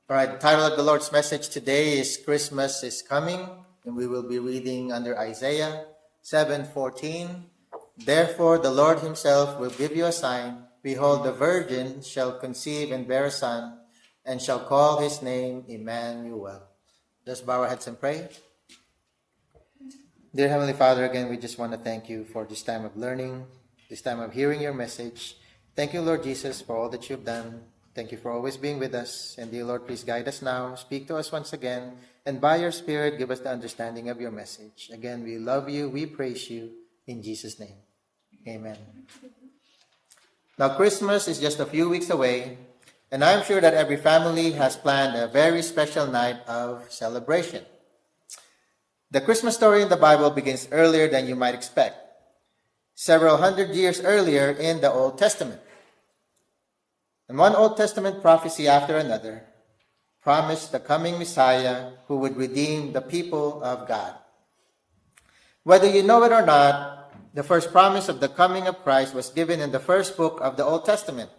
All right, the title of the Lord's message today is Christmas is Coming, and we will be reading under Isaiah 7:14. Therefore, the Lord himself will give you a sign. Behold, the virgin shall conceive and bear a son, and shall call his name Emmanuel. Let's bow our heads and pray. Dear Heavenly Father, again, we just want to thank you for this time of learning, this time of hearing your message. Thank you, Lord Jesus, for all that you've done. Thank you for always being with us. And dear Lord, please guide us now. Speak to us once again. And by your Spirit, give us the understanding of your message. Again, we love you. We praise you. In Jesus' name. Amen. Now, Christmas is just a few weeks away. And I'm sure that every family has planned a very special night of celebration. The Christmas story in the Bible begins earlier than you might expect. Several hundred years earlier in the Old Testament. And one Old Testament prophecy after another promised the coming Messiah who would redeem the people of God. Whether you know it or not, the first promise of the coming of Christ was given in the first book of the Old Testament,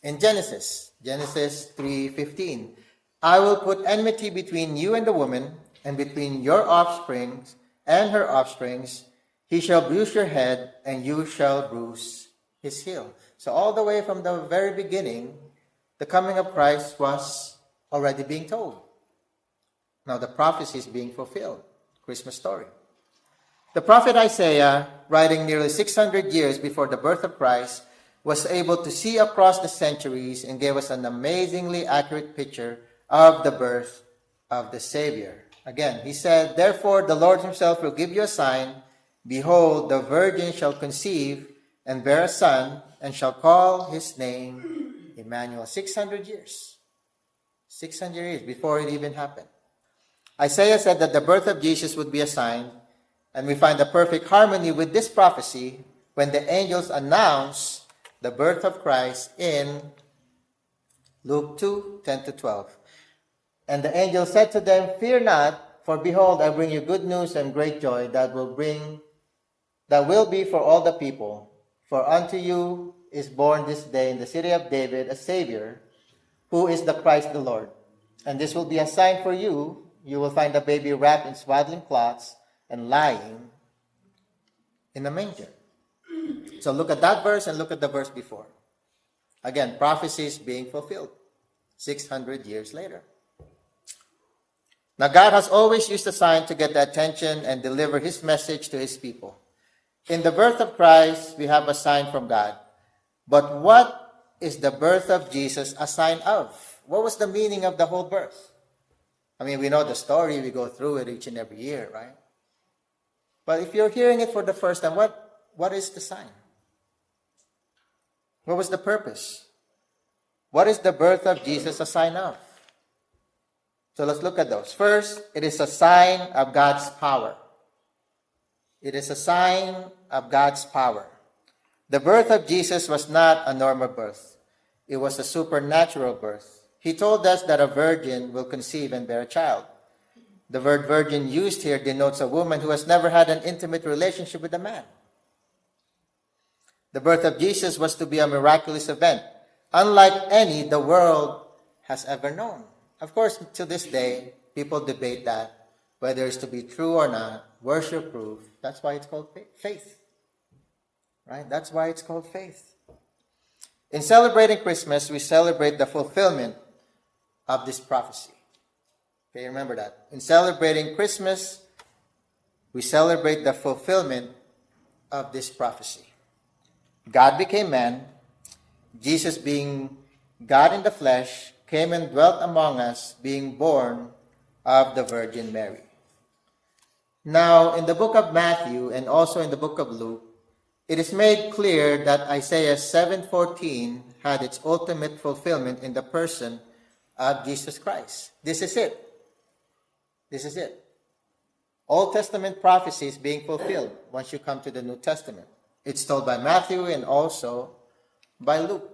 in Genesis 3:15. I will put enmity between you and the woman, and between your offspring and her offsprings. He shall bruise your head, and you shall bruise his heel. So all the way from the very beginning, the coming of Christ was already being told. Now the prophecy is being fulfilled. Christmas story. The prophet Isaiah, writing nearly 600 years before the birth of Christ, was able to see across the centuries and gave us an amazingly accurate picture of the birth of the Savior. Again, he said, therefore the Lord himself will give you a sign. Behold, the virgin shall conceive and bear a son, and shall call his name Emmanuel. 600 years. 600 years before it even happened. Isaiah said that the birth of Jesus would be a sign, and we find a perfect harmony with this prophecy when the angels announce the birth of Christ in Luke 2:10-12. And the angel said to them, fear not, for behold, I bring you good news and great joy that will be for all the people. For unto you is born this day in the city of David a Savior, who is the Christ the Lord. And this will be a sign for you. You will find a baby wrapped in swaddling cloths and lying in a manger. So look at that verse and look at the verse before. Again, prophecies being fulfilled 600 years later. Now God has always used a sign to get the attention and deliver his message to his people. In the birth of Christ, we have a sign from God. But what is the birth of Jesus a sign of? What was the meaning of the whole birth? I mean, we know the story. We go through it each and every year, right? But if you're hearing it for the first time, what is the sign? What was the purpose? What is the birth of Jesus a sign of? So let's look at those. First, it is a sign of God's power. It is a sign of God's power. The birth of Jesus was not a normal birth. It was a supernatural birth. He told us that a virgin will conceive and bear a child. The word virgin used here denotes a woman who has never had an intimate relationship with a man. The birth of Jesus was to be a miraculous event, unlike any the world has ever known. Of course, to this day, people debate that, whether it's to be true or not, worship proof. That's why it's called faith. Right? That's why it's called faith. In celebrating Christmas, we celebrate the fulfillment of this prophecy. Okay, remember that. In celebrating Christmas, we celebrate the fulfillment of this prophecy. God became man. Jesus, being God in the flesh, came and dwelt among us, being born of the Virgin Mary. Now, in the book of Matthew and also in the book of Luke, it is made clear that Isaiah 7:14 had its ultimate fulfillment in the person of Jesus Christ. This is it. This is it. Old Testament prophecy is being fulfilled once you come to the New Testament. It's told by Matthew and also by Luke.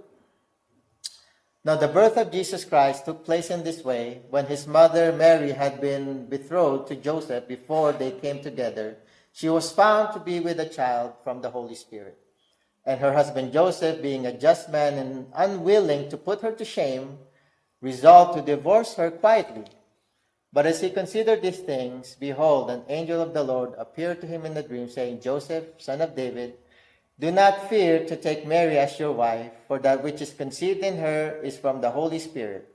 Now, the birth of Jesus Christ took place in this way when his mother Mary had been betrothed to Joseph before they came together. She was found to be with a child from the Holy Spirit. And her husband Joseph, being a just man and unwilling to put her to shame, resolved to divorce her quietly. But as he considered these things, behold, an angel of the Lord appeared to him in a dream, saying, Joseph, son of David, do not fear to take Mary as your wife, for that which is conceived in her is from the Holy Spirit.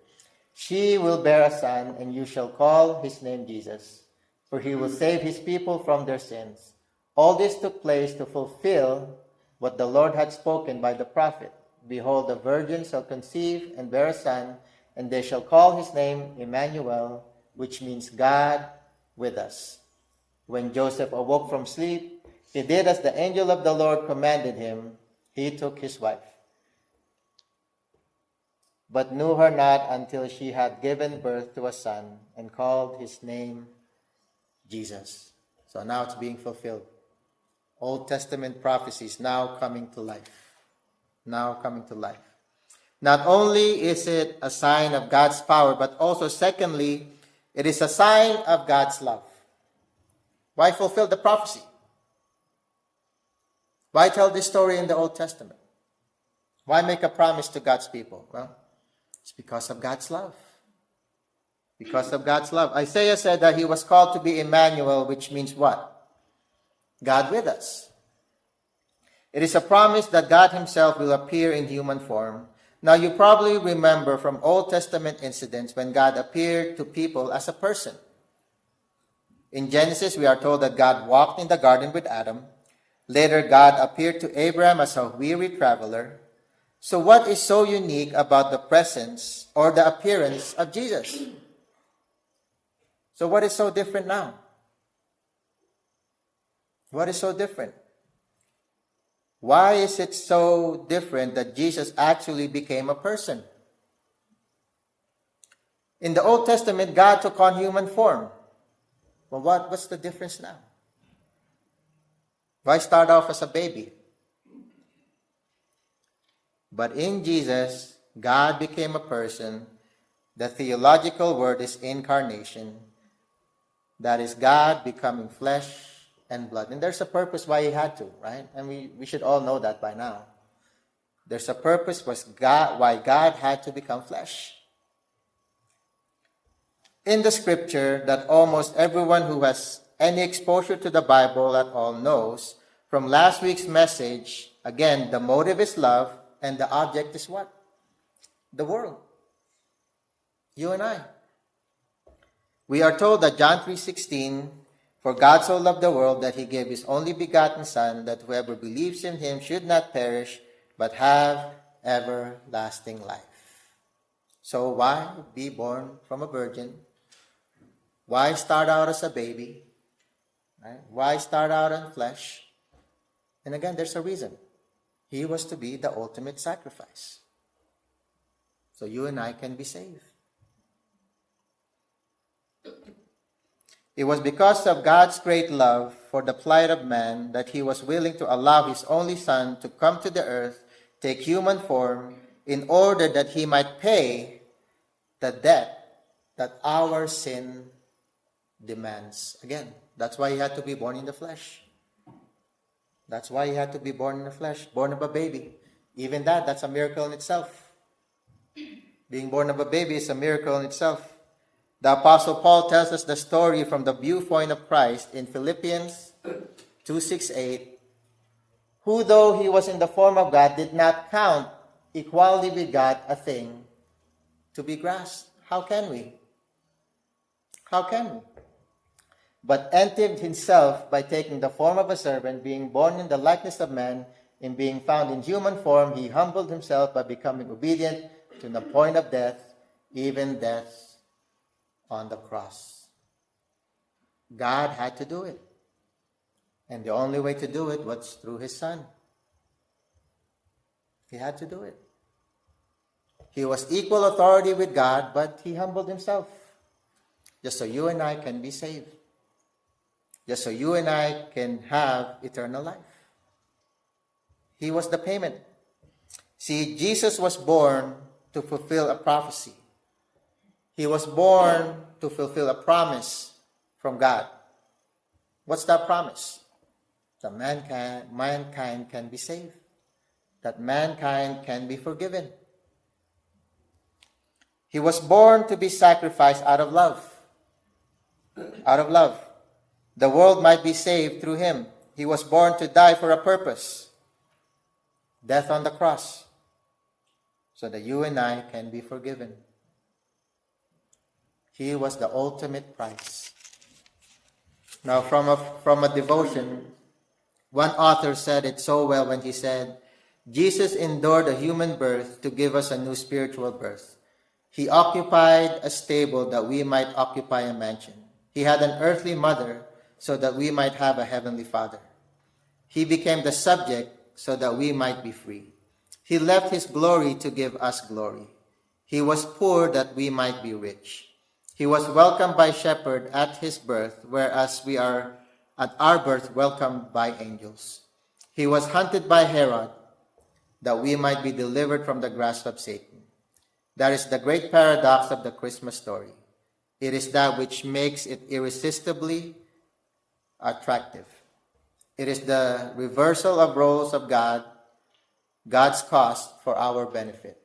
She will bear a son, and you shall call his name Jesus, for he will save his people from their sins. All this took place to fulfill what the Lord had spoken by the prophet. Behold, the virgin shall conceive and bear a son, and they shall call his name Emmanuel, which means God with us. When Joseph awoke from sleep, he did as the angel of the Lord commanded him. He took his wife, but knew her not until she had given birth to a son, and called his name Jesus. So now it's being fulfilled. Old Testament prophecies now coming to life. Now coming to life. Not only is it a sign of God's power, but also, secondly, it is a sign of God's love. Why fulfill the prophecy? Why tell this story in the Old Testament? Why make a promise to God's people? Well, it's because of God's love. Because of God's love. Isaiah said that he was called to be Emmanuel, which means what? God with us. It is a promise that God himself will appear in human form. Now, you probably remember from Old Testament incidents when God appeared to people as a person. In Genesis, we are told that God walked in the garden with Adam. Later, God appeared to Abraham as a weary traveler. So what is so unique about the presence or the appearance of Jesus? So what is so different now? What is so different? Why is it so different that Jesus actually became a person? In the Old Testament, God took on human form. Well, what's the difference now? Why start off as a baby? But in Jesus, God became a person. The theological word is incarnation. That is God becoming flesh and blood. And there's a purpose why he had to, right? And we should all know that by now. There's a purpose why God had to become flesh. In the scripture that almost everyone who has any exposure to the Bible at all knows, from last week's message, again, the motive is love, and the object is what? The world. You and I. We are told that John 3:16, for God so loved the world that he gave his only begotten Son, that whoever believes in him should not perish, but have everlasting life. So why be born from a virgin? Why start out as a baby? Right? Why start out in flesh? And again, there's a reason. He was to be the ultimate sacrifice. So you and I can be saved. It was because of God's great love for the plight of man that he was willing to allow his only Son to come to the earth, take human form, in order that he might pay the debt that our sin demands. Again, that's why he had to be born in the flesh. That's why he had to be born in the flesh, born of a baby. Even that's a miracle in itself. Being born of a baby is a miracle in itself. The Apostle Paul tells us the story from the viewpoint of Christ in Philippians 2:6-8, who though he was in the form of God did not count equality with God a thing to be grasped. How can we? How can we? But emptied himself by taking the form of a servant, being born in the likeness of man, in being found in human form, he humbled himself by becoming obedient to the point of death, even death on the cross. God had to do it. And the only way to do it was through his Son. He had to do it. He was equal authority with God, but he humbled himself. Just so you and I can be saved. Just so you and I can have eternal life. He was the payment. See, Jesus was born to fulfill a prophecy. He was born to fulfill a promise from God. What's that promise? That mankind can be saved. That mankind can be forgiven. He was born to be sacrificed out of love. Out of love. The world might be saved through him. He was born to die for a purpose. Death on the cross. So that you and I can be forgiven. He was the ultimate price. Now from a devotion, one author said it so well when he said, Jesus endured a human birth to give us a new spiritual birth. He occupied a stable that we might occupy a mansion. He had an earthly mother so that we might have a heavenly father. He became the subject so that we might be free. He left his glory to give us glory. He was poor that we might be rich. He was welcomed by shepherds at his birth, whereas we are at our birth welcomed by angels. He was hunted by Herod that we might be delivered from the grasp of Satan. That is the great paradox of the Christmas story. It is that which makes it irresistibly attractive. It is the reversal of roles of God, God's cost for our benefit.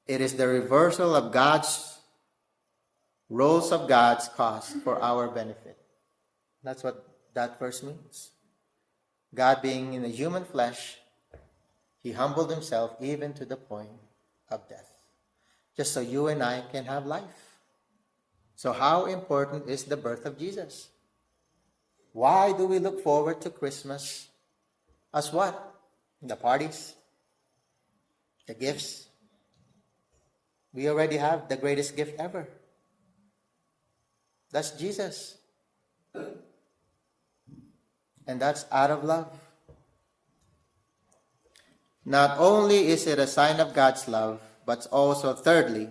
It is the reversal of God's roles of God's cost for our benefit. That's what that verse means. God being in the human flesh, he humbled himself even to the point of death, just so you and I can have life. So how important is the birth of Jesus? Why do we look forward to Christmas as what? The parties, the gifts. We already have the greatest gift ever. That's Jesus. And that's out of love. Not only is it a sign of God's love, but also, thirdly,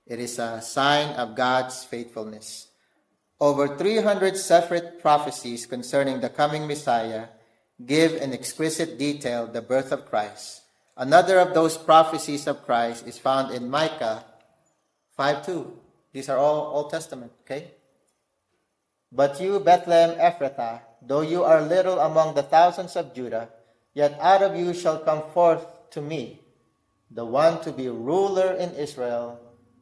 it is a sign of God's faithfulness. Over 300 separate prophecies concerning the coming Messiah give in exquisite detail the birth of Christ. Another of those prophecies of Christ is found in Micah 5:2. These are all Old Testament, okay? But you, Bethlehem Ephrathah, though you are little among the thousands of Judah, yet out of you shall come forth to me the one to be ruler in Israel,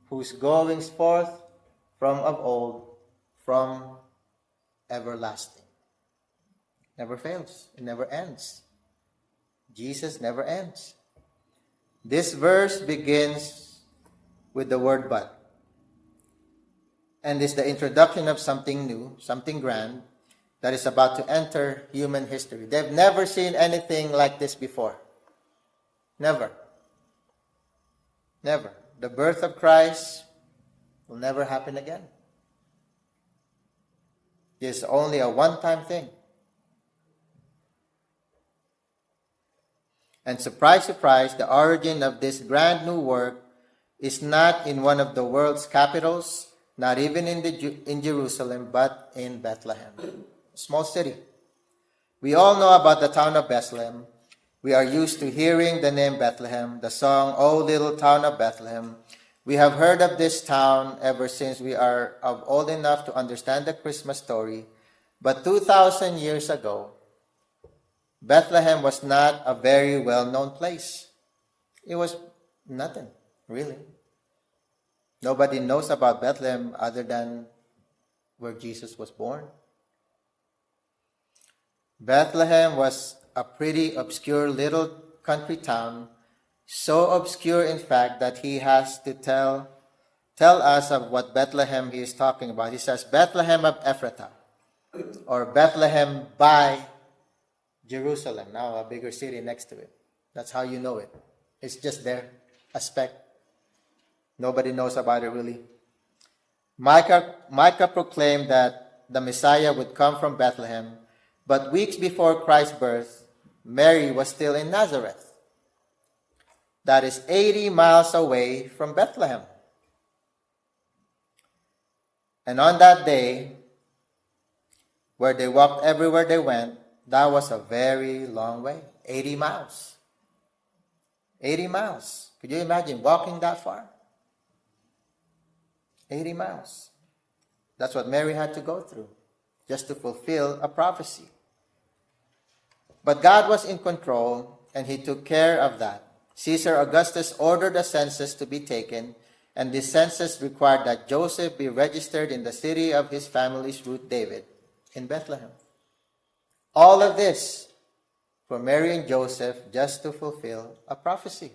whose goings forth from of old, from everlasting. Never fails. It never ends. Jesus never ends. This verse begins with the word but, and is the introduction of something new, something grand, that is about to enter human history. They've never seen anything like this before. Never. Never. The birth of Christ will never happen again. It's only a one-time thing. And surprise, surprise, the origin of this grand new work is not in one of the world's capitals, not even in Jerusalem, but in Bethlehem, a small city. We all know about the town of Bethlehem. We are used to hearing the name Bethlehem, the song, "O Little Town of Bethlehem." We have heard of this town ever since we are old enough to understand the Christmas story. But 2,000 years ago, Bethlehem was not a very well-known place. It was nothing, really. Nobody knows about Bethlehem other than where Jesus was born. Bethlehem was a pretty obscure little country town, so obscure in fact that he has to tell us of what Bethlehem he is talking about. He says, Bethlehem of Ephrathah, or Bethlehem by Jerusalem, now a bigger city next to it. That's how you know it. It's just there, a speck. Nobody knows about it really. Micah proclaimed that the Messiah would come from Bethlehem, but weeks before Christ's birth, Mary was still in Nazareth. That is 80 miles away from Bethlehem. And on that day, where they walked everywhere they went, that was a very long way, 80 miles. 80 miles. Could you imagine walking that far? 80 miles. That's what Mary had to go through, just to fulfill a prophecy. But God was in control, and he took care of that. Caesar Augustus ordered a census to be taken, and this census required that Joseph be registered in the city of his family's root, David, in Bethlehem. All of this for Mary and Joseph just to fulfill a prophecy.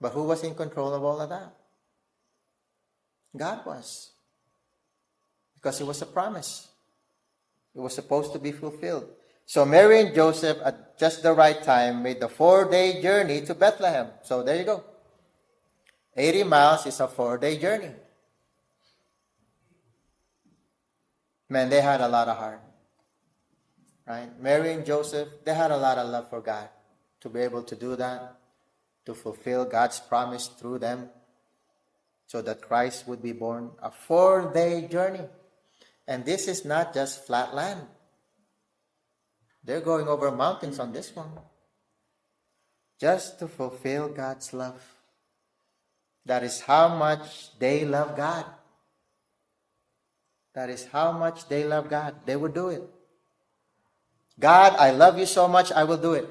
But who was in control of all of that? God was. Because it was a promise. It was supposed to be fulfilled. So Mary and Joseph, at just the right time, made the 4-day journey to Bethlehem. So there you go. 80 miles is a 4-day journey. Man, they had a lot of heart. Right? Mary and Joseph, they had a lot of love for God to be able to do that, to fulfill God's promise through them, so that Christ would be born. A 4-day journey. And this is not just flat land. They're going over mountains on this one. Just to fulfill God's love. That is how much they love God. That is how much they love God. They would do it. God, I love you so much, I will do it.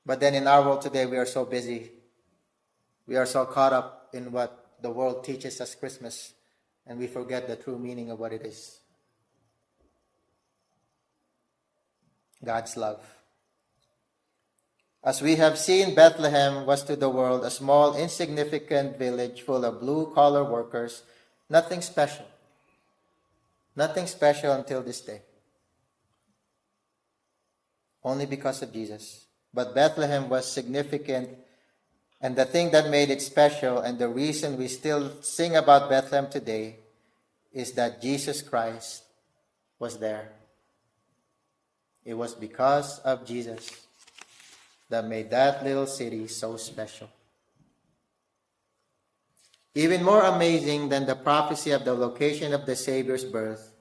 But then in our world today, we are so busy. We are so caught up in what the world teaches us Christmas, and we forget the true meaning of what it is. God's love. As we have seen, Bethlehem was to the world a small, insignificant village full of blue-collar workers. Nothing special. Nothing special until this day. Only because of Jesus. But Bethlehem was significant, and the thing that made it special, and the reason we still sing about Bethlehem today, is that Jesus Christ was there. It was because of Jesus that made that little city so special. Even more amazing than the prophecy of the location of the Savior's birth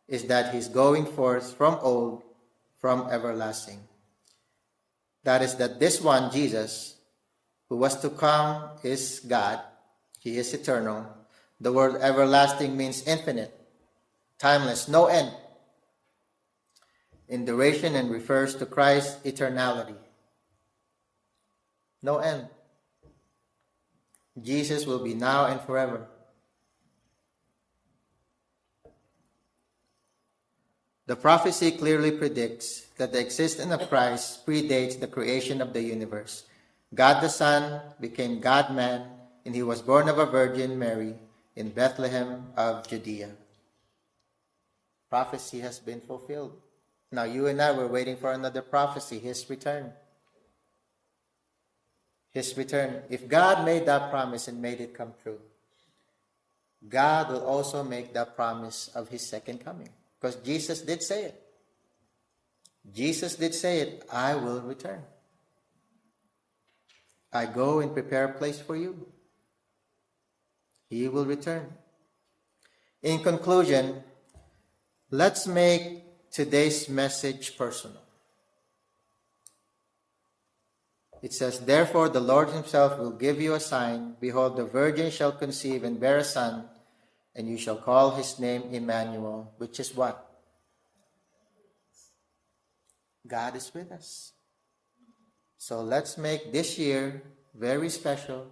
is that he's going forth from old, from everlasting. That is that this one, Jesus, who was to come, is God. He is eternal. The word everlasting means infinite, timeless, no end in duration, and refers to Christ's eternality. No end. Jesus will be now and forever. The prophecy clearly predicts that the existence of Christ predates the creation of the universe. God the Son became God-man, and he was born of a Virgin Mary in Bethlehem of Judea. Prophecy has been fulfilled. Now you and I were waiting for another prophecy, his return. His return. If God made that promise and made it come true, God will also make that promise of his second coming. Because Jesus did say it. Jesus did say it, I will return. I go and prepare a place for you. He will return. In conclusion, let's make today's message personal. It says, therefore the Lord himself will give you a sign. Behold, the virgin shall conceive and bear a son, and you shall call his name Emmanuel, which is what? God is with us. So let's make this year very special,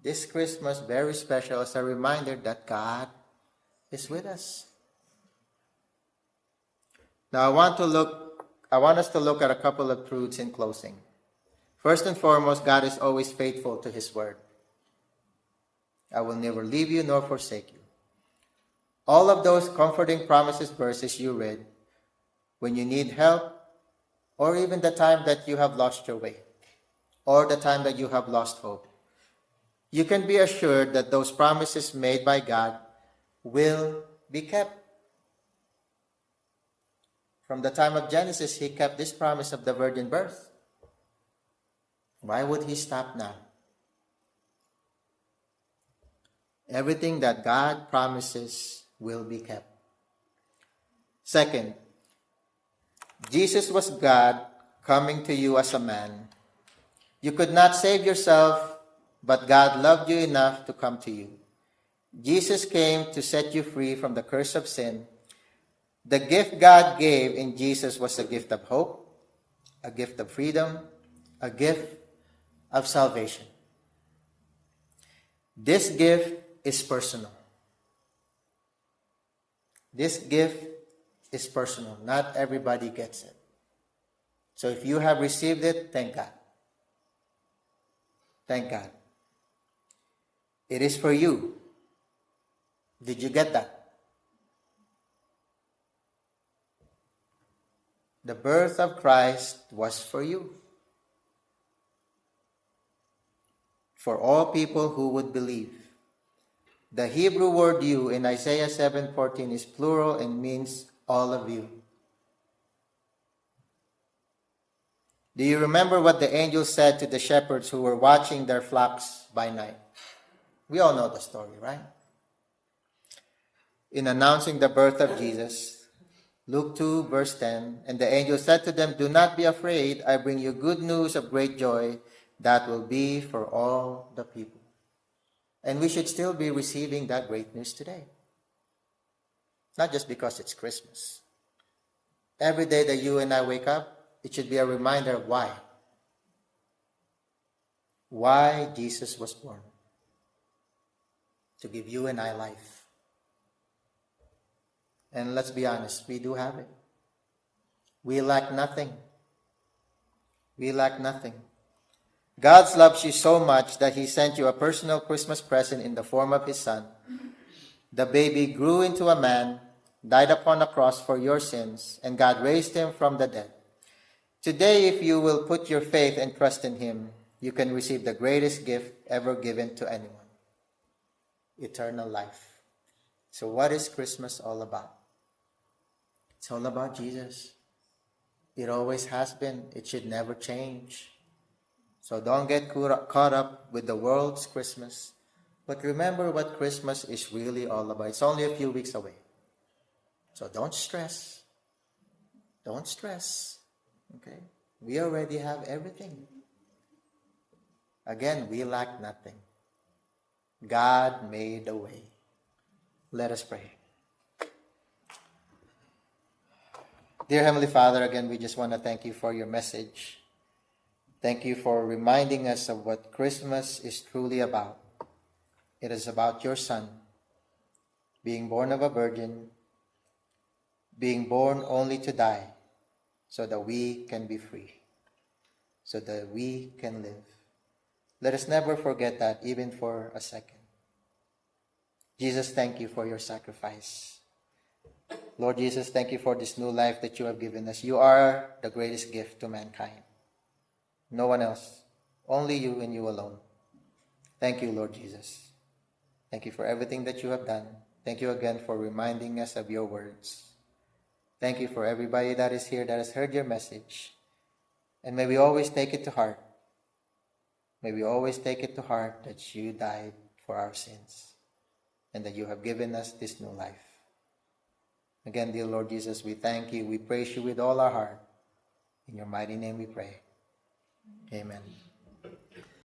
this Christmas very special, as a reminder that God is with us. Now I want us to look at a couple of truths in closing. First and foremost, God is always faithful to his word. I will never leave you nor forsake you. All of those comforting promises verses you read, when you need help, or even the time that you have lost your way, or the time that you have lost hope, you can be assured that those promises made by God will be kept. From the time of Genesis, he kept this promise of the virgin birth. Why would he stop now? Everything that God promises will be kept. Second, Jesus was God coming to you as a man. You could not save yourself, but God loved you enough to come to you. Jesus came to set you free from the curse of sin. The gift God gave in Jesus was a gift of hope, a gift of freedom, a gift of salvation. This gift is personal. This gift is personal. Not everybody gets it. So if you have received it, thank God. Thank God. It is for you. Did you get that? The birth of Christ was for you. For all people who would believe. The Hebrew word "you" in Isaiah 7:14 is plural and means all of you. Do you remember what the angel said to the shepherds who were watching their flocks by night? We all know the story, right? In announcing the birth of Jesus, Luke 2 verse 10, and the angel said to them, "Do not be afraid, I bring you good news of great joy that will be for all the people." And we should still be receiving that great news today. Not just because it's Christmas. Every day that you and I wake up, it should be a reminder of why. Why Jesus was born. To give you and I life. And let's be honest, we do have it. We lack nothing. We lack nothing. God loves you so much that He sent you a personal Christmas present in the form of His Son. The baby grew into a man, died upon a cross for your sins, and God raised Him from the dead. Today, if you will put your faith and trust in Him, you can receive the greatest gift ever given to anyone. Eternal life. So what is Christmas all about? It's all about Jesus. It always has been. It should never change. So don't get caught up with the world's Christmas. But remember what Christmas is really all about. It's only a few weeks away. So don't stress. Don't stress. Okay? We already have everything. Again, we lack nothing. God made a way. Let us pray. Dear Heavenly Father, again, we just want to thank you for your message. Thank you for reminding us of what Christmas is truly about. It is about your Son, being born of a virgin, being born only to die, so that we can be free, so that we can live. Let us never forget that, even for a second. Jesus, thank you for your sacrifice. Lord Jesus, thank you for this new life that you have given us. You are the greatest gift to mankind. No one else. Only you and you alone. Thank you, Lord Jesus. Thank you for everything that you have done. Thank you again for reminding us of your words. Thank you for everybody that is here that has heard your message. And may we always take it to heart. May we always take it to heart that you died for our sins and that you have given us this new life. Again, dear Lord Jesus, we thank you. We praise you with all our heart. In your mighty name we pray. Amen.